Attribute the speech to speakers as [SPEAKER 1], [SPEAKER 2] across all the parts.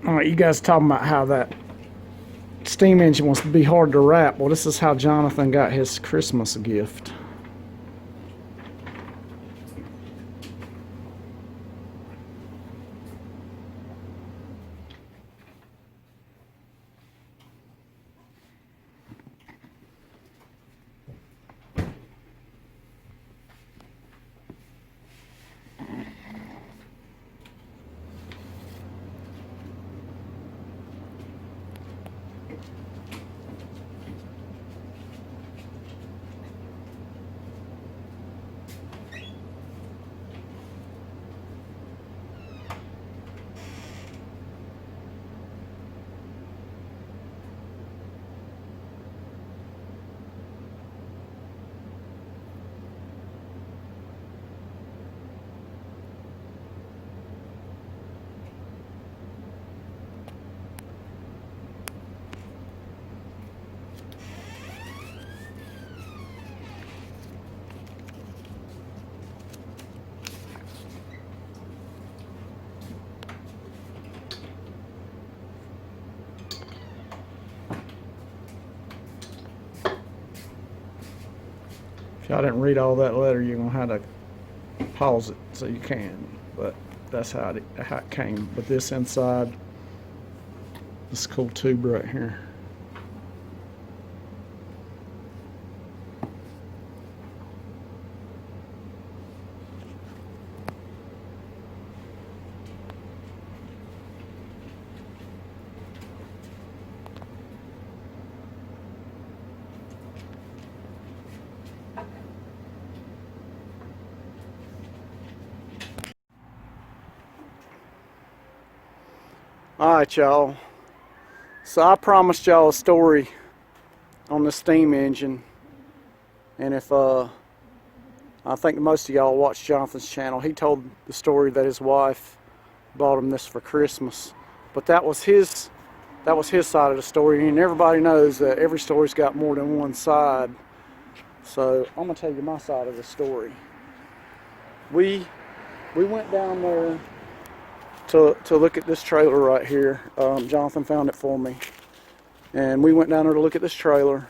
[SPEAKER 1] All right, you guys talking about how that steam engine wants to be hard to wrap. Well, this is how Jonathan got his Christmas gift. If y'all didn't read all that letter, you're gonna have to pause it so you can. But that's how it came. But this inside, this cool tube right here. Alright, y'all. So I promised y'all a story on the steam engine. And if I think most of y'all watch Jonathan's channel, he told the story that his wife bought him this for Christmas. But that was his side of the story, and everybody knows that every story's got more than one side. So I'm gonna tell you my side of the story. We went down there to look at this trailer right here. Jonathan found it for me, and we went down there to look at this trailer,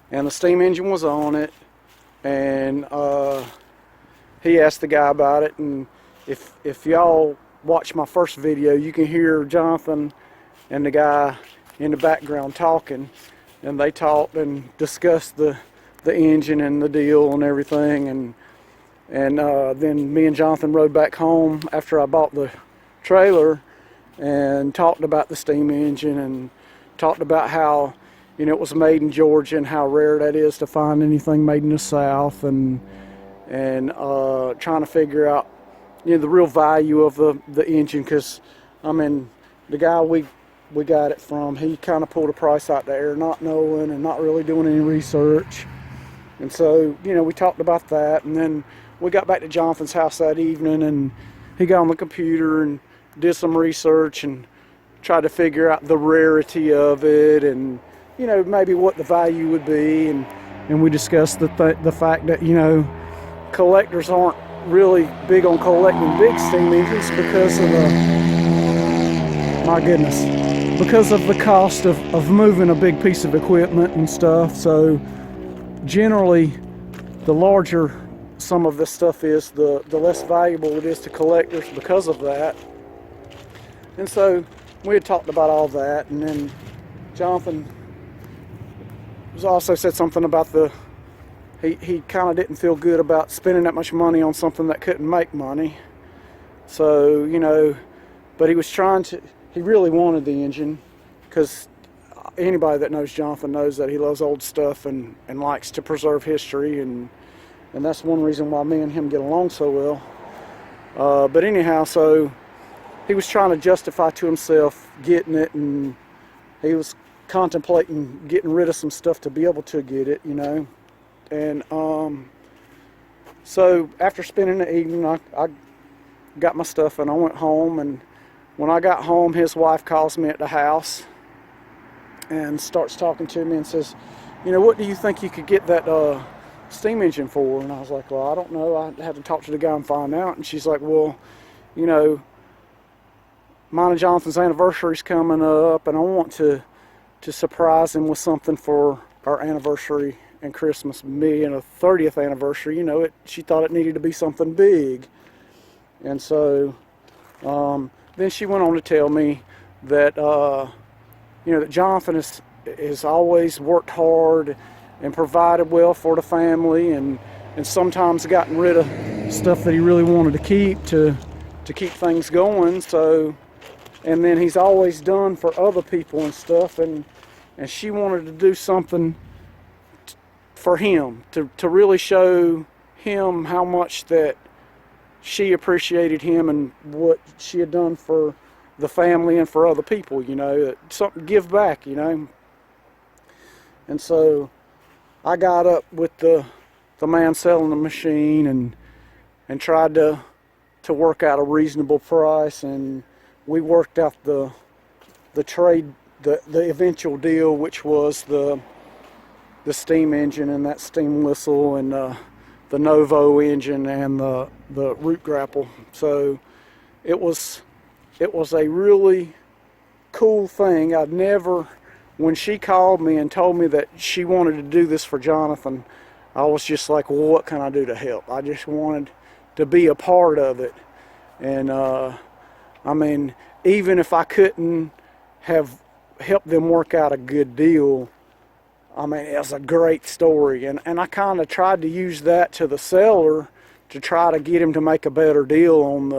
[SPEAKER 1] and the steam engine was on it, and he asked the guy about it. And if y'all watch my first video, you can hear Jonathan and the guy in the background talking, and they talked and discussed the engine and the deal and everything. And then me and Jonathan rode back home after I bought the trailer and talked about the steam engine and talked about how, you know, it was made in Georgia and how rare that is to find anything made in the South, and trying to figure out, you know, the real value of the engine. Because I mean, the guy we got it from, he kind of pulled a price out there, not knowing and not really doing any research. And so, you know, we talked about that, and then we got back to Jonathan's house that evening, and he got on the computer and did some research and tried to figure out the rarity of it, and, you know, maybe what the value would be. And we discussed the fact that, you know, collectors aren't really big on collecting big steam engines because of because of the cost of moving a big piece of equipment and stuff. So generally, the larger some of this stuff is, the less valuable it is to collectors because of that. And so we had talked about all that, and then Jonathan also said something about he kind of didn't feel good about spending that much money on something that couldn't make money. So, you know, but he was he really wanted the engine, because anybody that knows Jonathan knows that he loves old stuff and likes to preserve history, and that's one reason why me and him get along so well. But anyhow, so he was trying to justify to himself getting it, and he was contemplating getting rid of some stuff to be able to get it, you know. And so after spending the evening, I got my stuff and I went home. And when I got home, his wife calls me at the house and starts talking to me and says, you know, what do you think you could get that steam engine for? And I was like, well, I don't know. I had to talk to the guy and find out. And she's like, well, you know, mine and Jonathan's anniversary's coming up, and I want to surprise him with something for our anniversary and Christmas, me and a 30th anniversary. You know, she thought it needed to be something big, and so then she went on to tell me that you know, that Jonathan has always worked hard and provided well for the family, and sometimes gotten rid of stuff that he really wanted to keep things going. So, and then he's always done for other people and stuff, and she wanted to do something for him to really show him how much that she appreciated him and what she had done for the family and for other people, you know, something give back, you know. And so I got up with the man selling the machine and tried to work out a reasonable price, and we worked out the trade, the eventual deal, which was the steam engine and that steam whistle, and the Novo engine and the root grapple. So it was a really cool thing. I'd never, when she called me and told me that she wanted to do this for Jonathan, I was just like, well, what can I do to help? I just wanted to be a part of it. And I mean, even if I couldn't have helped them work out a good deal, I mean, it was a great story. And I kind of tried to use that to the seller to try to get him to make a better deal on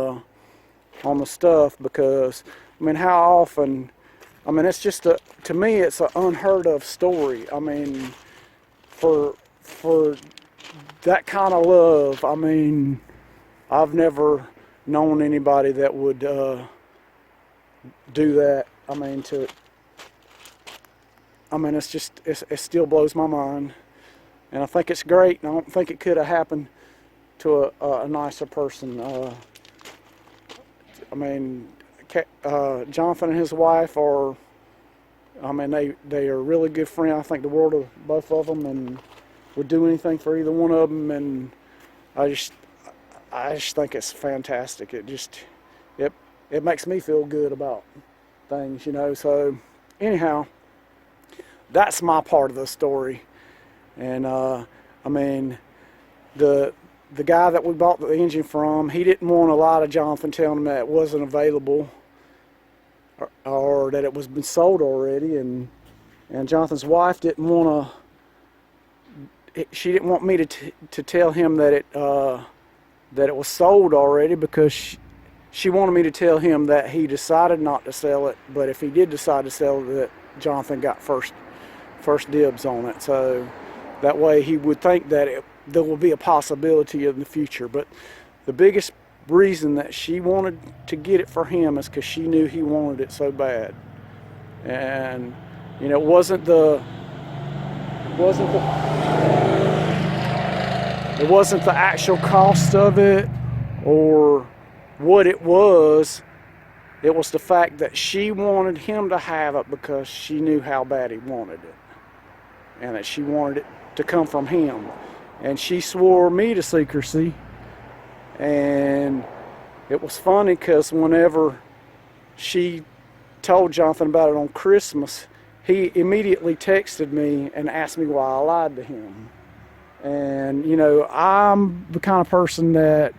[SPEAKER 1] the stuff, because, I mean, how often, I mean, it's just to me, it's an unheard of story. I mean, for that kind of love, I mean, I've never known anybody that would do that. I mean, it's just, it still blows my mind, and I think it's great, and I don't think it could have happened to a nicer person. I mean, Jonathan and his wife are, I mean, they are really good friends. I think the world of both of them, and would do anything for either one of them. And I just think it's fantastic. It makes me feel good about things, you know. So anyhow, that's my part of the story. And I mean, the guy that we bought the engine from, he didn't want a lot of Jonathan telling him that it wasn't available, or that it was been sold already. And Jonathan's wife didn't want me to tell him that it was sold already, because she wanted me to tell him that he decided not to sell it, but if he did decide to sell it, that Jonathan got first dibs on it. So that way he would think that there will be a possibility in the future. But the biggest reason that she wanted to get it for him is because she knew he wanted it so bad. And you know, it wasn't the actual cost of it or what it was. It was the fact that she wanted him to have it because she knew how bad he wanted it, and that she wanted it to come from him. And she swore me to secrecy. And it was funny because whenever she told Jonathan about it on Christmas, he immediately texted me and asked me why I lied to him. And, you know, I'm the kind of person that,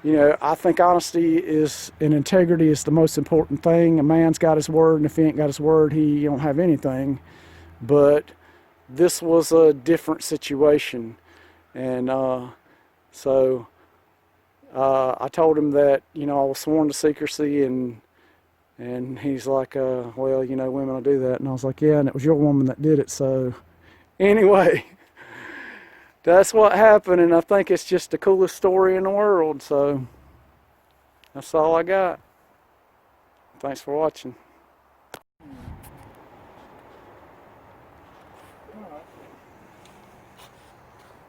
[SPEAKER 1] you know, I think honesty and integrity is the most important thing. A man's got his word, and if he ain't got his word, he don't have anything. But this was a different situation. And so I told him that, you know, I was sworn to secrecy, and he's like, well, you know, women will do that. And I was like, yeah, and it was your woman that did it. So anyway, that's what happened, and I think it's just the coolest story in the world. So that's all I got. Thanks for watching.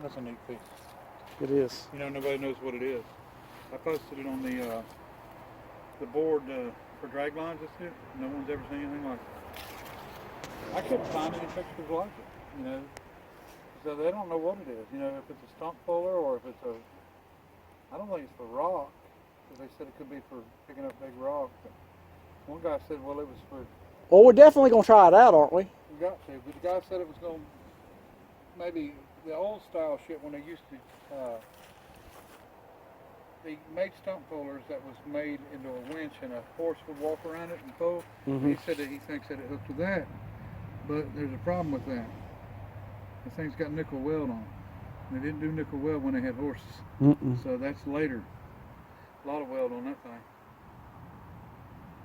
[SPEAKER 2] That's a neat piece.
[SPEAKER 1] It is.
[SPEAKER 2] You know, nobody knows what it is. I posted it on the board for drag lines. That's it. No one's ever seen anything like it. I couldn't find any pictures like it. You know, so they don't know what it is. You know, if it's a stump puller or if it's I don't think it's for rock, because they said it could be for picking up big rock. But One guy said, well, it was for,
[SPEAKER 1] Well, we're definitely gonna try it out, aren't we?
[SPEAKER 2] we got to, but the guy said it was going to, maybe the old style shit when they used to, they made stump pullers that was made into a winch and a horse would walk around it and pull. He said that he thinks that it hooked to that, but there's a problem with that. The thing's got nickel weld on it. They didn't do nickel weld when they had horses, so that's later. A lot of weld on that thing.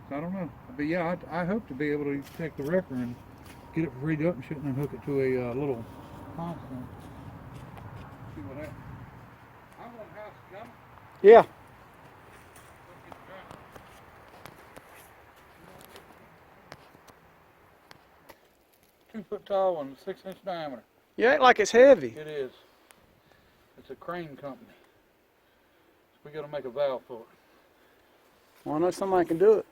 [SPEAKER 2] So I don't know, but yeah, I hope to be able to take the wrecker and get it freed up and shit, and then hook it to a little constant. See what happens. I'm on house coming.
[SPEAKER 1] Yeah.
[SPEAKER 2] 2 foot tall and 6 inch diameter.
[SPEAKER 1] You act like it's heavy.
[SPEAKER 2] It is. It's a crane company. We got to make a valve for it.
[SPEAKER 1] Well, I know somebody can do it.